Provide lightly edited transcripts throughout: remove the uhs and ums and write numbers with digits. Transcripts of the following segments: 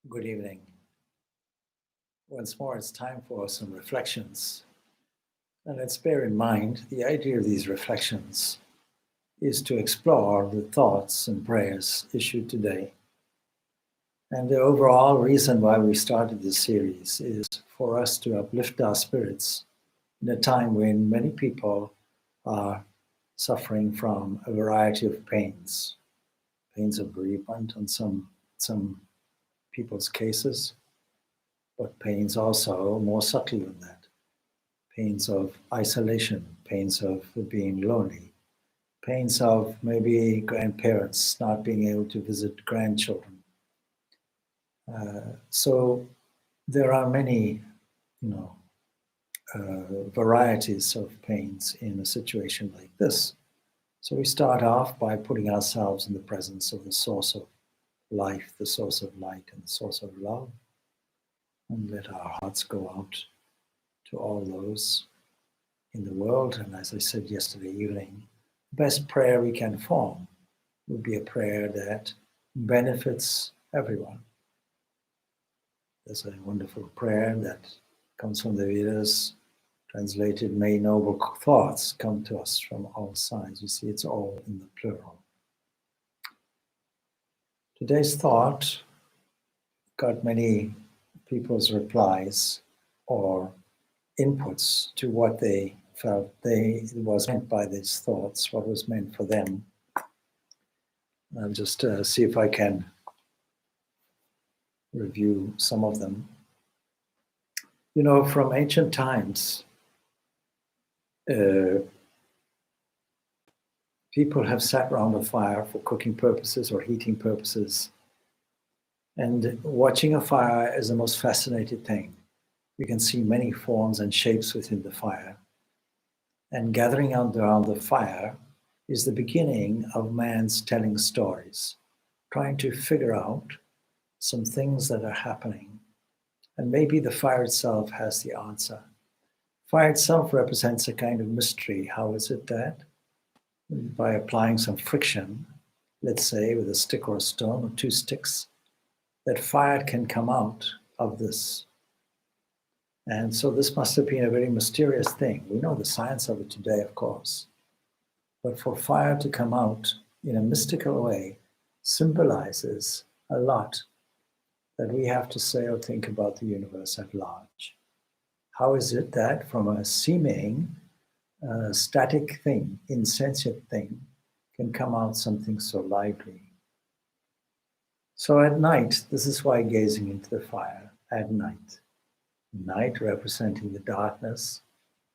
Good evening. Once more, it's time for some reflections. And let's bear in mind the idea of these reflections is to explore the thoughts and prayers issued today. And the overall reason why we started this series is for us to uplift our spirits in a time when many people are suffering from a variety of pains of bereavement in some people's cases, but pains also more subtle than that. Pains of isolation, pains of being lonely, pains of maybe grandparents not being able to visit grandchildren. So there are many, varieties of pains in a situation like this. So we start off by putting ourselves in the presence of the source of life, the source of light, and the source of love, and let our hearts go out to all those in the world. And as I said yesterday evening, the best prayer we can form would be a prayer that benefits everyone. There's a wonderful prayer that comes from the Vedas, translated, "May noble thoughts come to us from all sides." You see, it's all in the plural. Today's thought got many people's replies or inputs to what they felt was meant by these thoughts, what was meant for them. I'll just see if I can review some of them. From ancient times, people have sat around a fire for cooking purposes or heating purposes. And watching a fire is the most fascinating thing. You can see many forms and shapes within the fire. And gathering around the fire is the beginning of man's telling stories, trying to figure out some things that are happening. And maybe the fire itself has the answer. Fire itself represents a kind of mystery. How is it that by applying some friction, let's say with a stick or a stone or two sticks, that fire can come out of this? And so this must have been a very mysterious thing. We know the science of it today, of course. But for fire to come out in a mystical way symbolizes a lot that we have to say or think about the universe at large. How is it that from a seeming static thing, insensate thing, can come out something so lively? So at night, this is why gazing into the fire at night representing the darkness,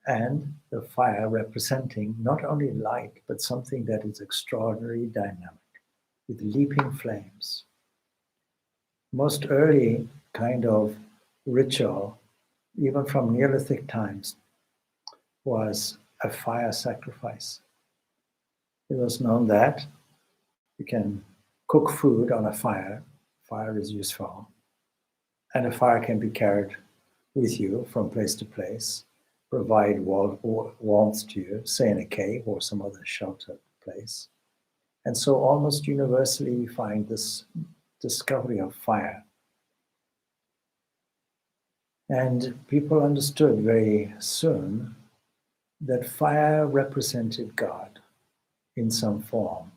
and the fire representing not only light, but something that is extraordinarily dynamic, with leaping flames. Most early kind of ritual, even from Neolithic times, was a fire sacrifice. It was known that you can cook food on a fire. Fire is useful. And a fire can be carried with you from place to place, provide warmth to you, say in a cave or some other sheltered place. And so almost universally we find this discovery of fire. And people understood very soon that fire represented God in some form.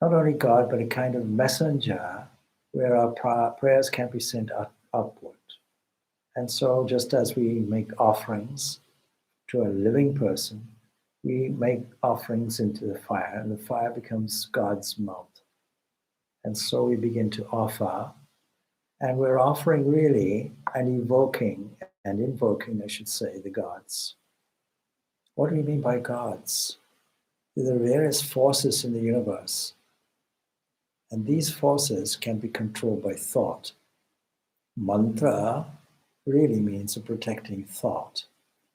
Not only God, but a kind of messenger where our prayers can be sent upward. And so just as we make offerings to a living person, we make offerings into the fire, and the fire becomes God's mouth. And so we begin to offer, and we're offering really and invoking, I should say, the gods. What do we mean by gods? There are various forces in the universe, and these forces can be controlled by thought. Mantra really means a protecting thought,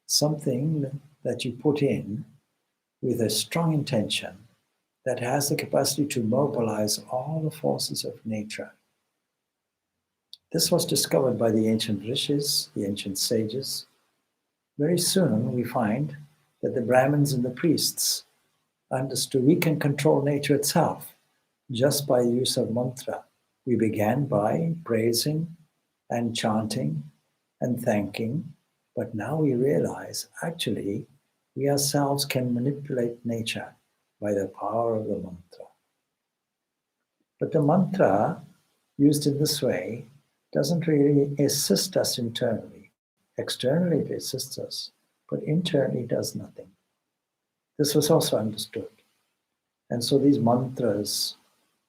something that you put in with a strong intention that has the capacity to mobilize all the forces of nature. This was discovered by the ancient rishis, the ancient sages. Very soon we find that the Brahmins and the priests understood we can control nature itself just by the use of mantra. We began by praising and chanting and thanking, but now we realize actually we ourselves can manipulate nature by the power of the mantra. But the mantra used in this way doesn't really assist us internally. Externally it assists us, but internally it does nothing. This was also understood. And so these mantras,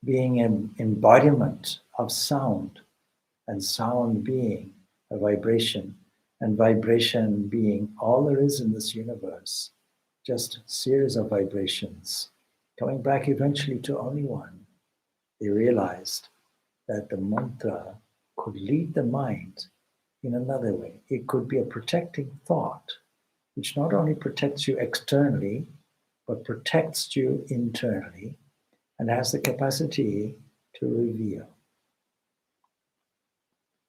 being an embodiment of sound, and sound being a vibration, and vibration being all there is in this universe, just a series of vibrations, coming back eventually to only one, they realized that the mantra could lead the mind in another way. It could be a protecting thought, which not only protects you externally, but protects you internally and has the capacity to reveal.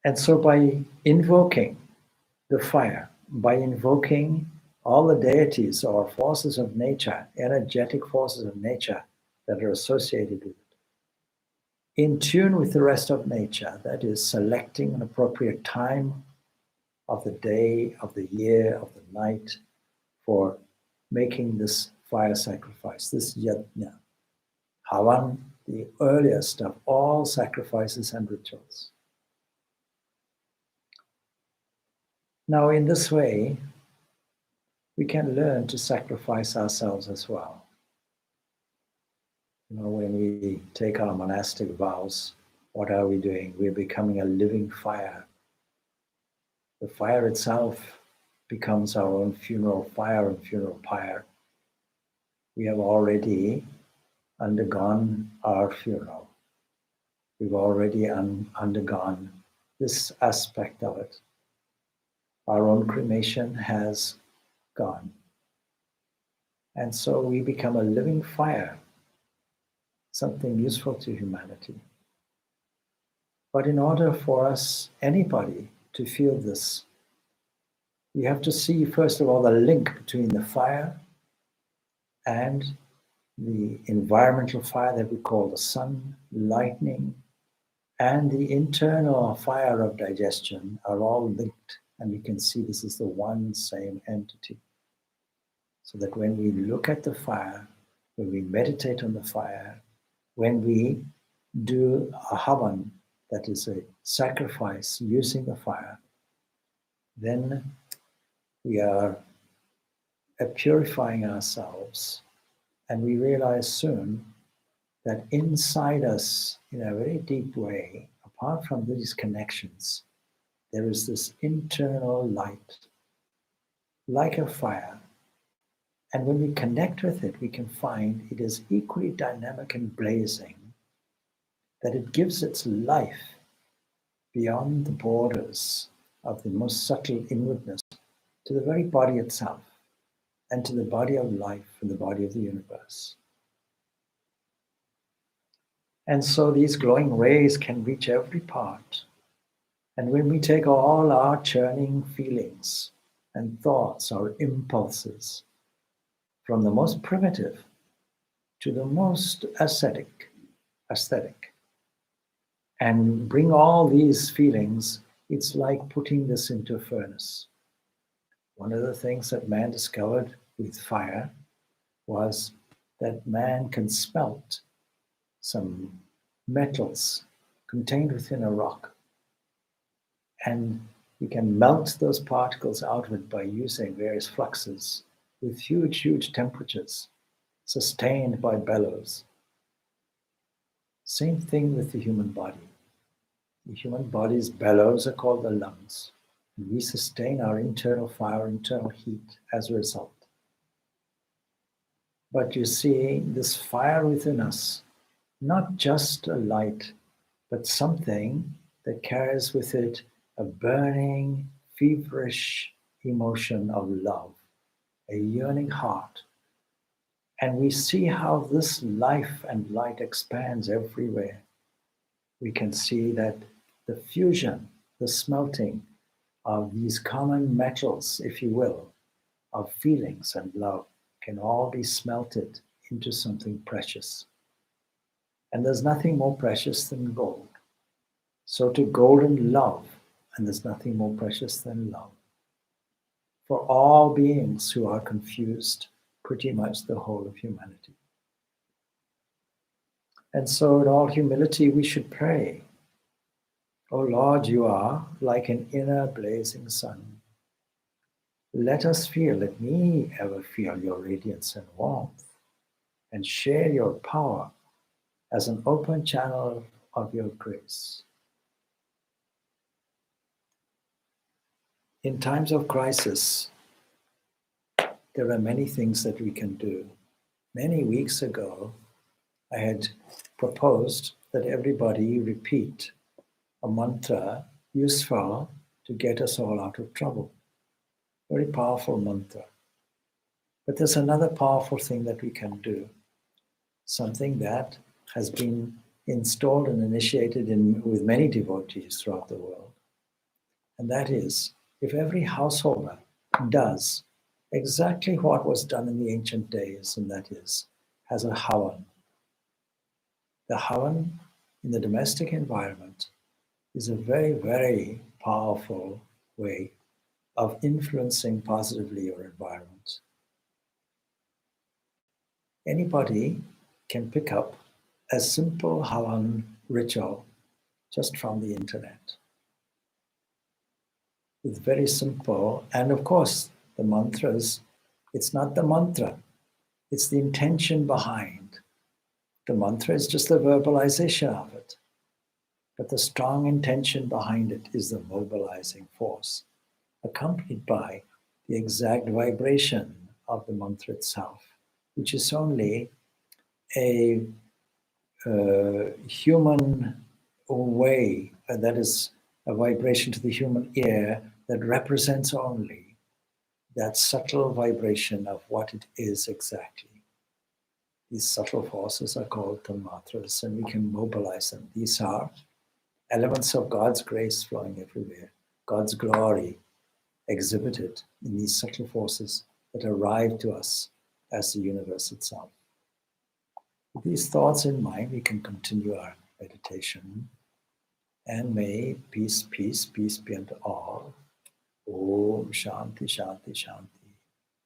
And so by invoking the fire, by invoking all the deities or forces of nature, energetic forces of nature that are associated with it, in tune with the rest of nature, that is, selecting an appropriate time of the day, of the year, of the night for making this fire sacrifice, this yajna. Havan, the earliest of all sacrifices and rituals. Now, in this way, we can learn to sacrifice ourselves as well. You know, when we take our monastic vows, what are we doing? We're becoming a living fire. The fire itself becomes our own funeral fire and funeral pyre. We have already undergone our funeral. We've already undergone this aspect of it. Our own cremation has gone. And so we become a living fire, something useful to humanity. But in order for us, anybody, to feel this, we have to see, first of all, the link between the fire and the environmental fire that we call the sun, lightning, and the internal fire of digestion are all linked. And we can see this is the one same entity. So that when we look at the fire, when we meditate on the fire, when we do a havan, that is a sacrifice using the fire, then we are purifying ourselves. And we realize soon that inside us, in a very deep way, apart from these connections, there is this internal light, like a fire. And when we connect with it, we can find it is equally dynamic and blazing, that it gives its life beyond the borders of the most subtle inwardness to the very body itself and to the body of life and the body of the universe. And so these glowing rays can reach every part. And when we take all our churning feelings and thoughts, our impulses, from the most primitive to the most aesthetic, and bring all these feelings, it's like putting this into a furnace. One of the things that man discovered with fire was that man can smelt some metals contained within a rock. And we can melt those particles out of it by using various fluxes with huge, huge temperatures, sustained by bellows. Same thing with the human body. The human body's bellows are called the lungs. And we sustain our internal fire, internal heat as a result. But you see, this fire within us, not just a light, but something that carries with it a burning, feverish emotion of love, a yearning heart. And we see how this life and light expands everywhere. We can see that the fusion, the smelting of these common metals, if you will, of feelings and love can all be smelted into something precious. And there's nothing more precious than gold. So to golden love, and there's nothing more precious than love, for all beings who are confused, pretty much the whole of humanity. And so in all humility we should pray, O Lord, you are like an inner blazing sun. Let me ever feel your radiance and warmth, and share your power as an open channel of your grace. In times of crisis, there are many things that we can do. Many weeks ago, I had proposed that everybody repeat a mantra useful to get us all out of trouble. Very powerful mantra. But there's another powerful thing that we can do, something that has been installed and initiated with many devotees throughout the world. And that is, if every householder does exactly what was done in the ancient days, and that is, has a havan. The havan in the domestic environment is a very, very powerful way of influencing positively your environment. Anybody can pick up a simple havan ritual just from the internet. It's very simple. And of course, the mantras, it's not the mantra, it's the intention behind. The mantra is just the verbalization of it. But the strong intention behind it is the mobilizing force, accompanied by the exact vibration of the mantra itself, which is only a human way, that is a vibration to the human ear that represents only that subtle vibration of what it is exactly. These subtle forces are called tanmatras, and we can mobilize them. These are elements of God's grace flowing everywhere, God's glory exhibited in these subtle forces that arrive to us as the universe itself. With these thoughts in mind, we can continue our meditation. And may peace, peace, peace be unto all. Om Shanti, Shanti, Shanti.